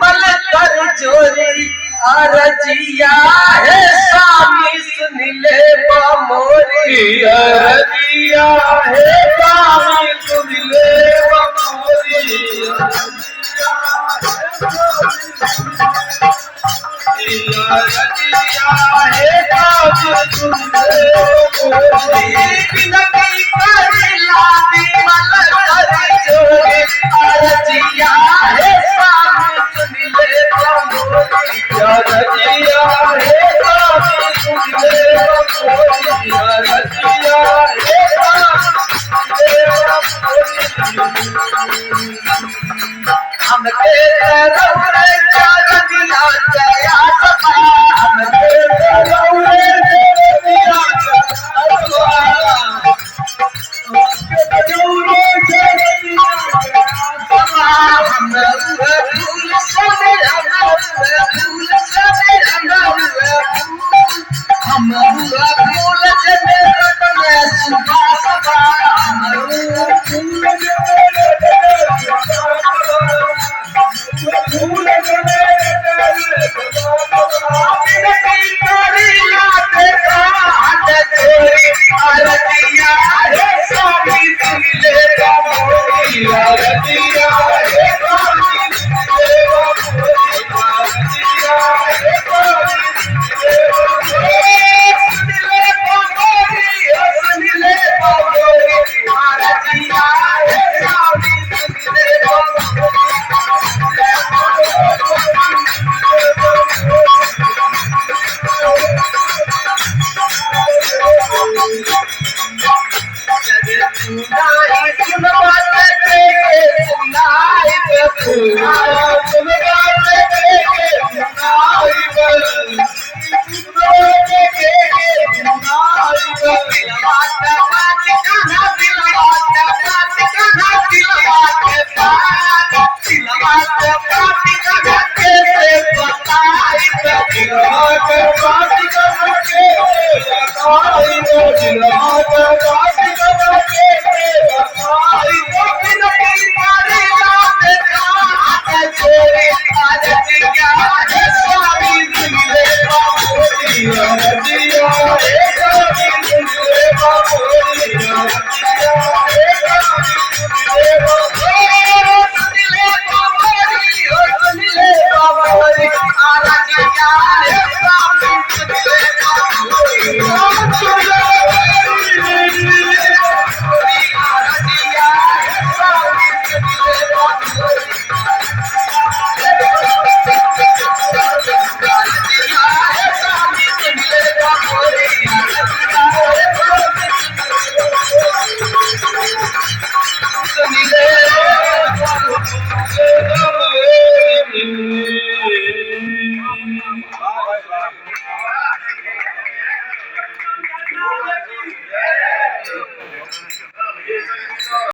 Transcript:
विमल कर जोरी अरजिया है स्वामी सुन ले मोरी अरजिया है स्वामी सुन ले मोरी अरजिया है स्वामी सुन ले मोरी विनती करिला विमल कर जोरी अरजिया है स्वामी सुन ले मोरी अरजिया है स्वामी सुन ले मोरी अरजिया है हमके रौरे चरनिया दया सभा हमके रौरे चरनिया Thank you.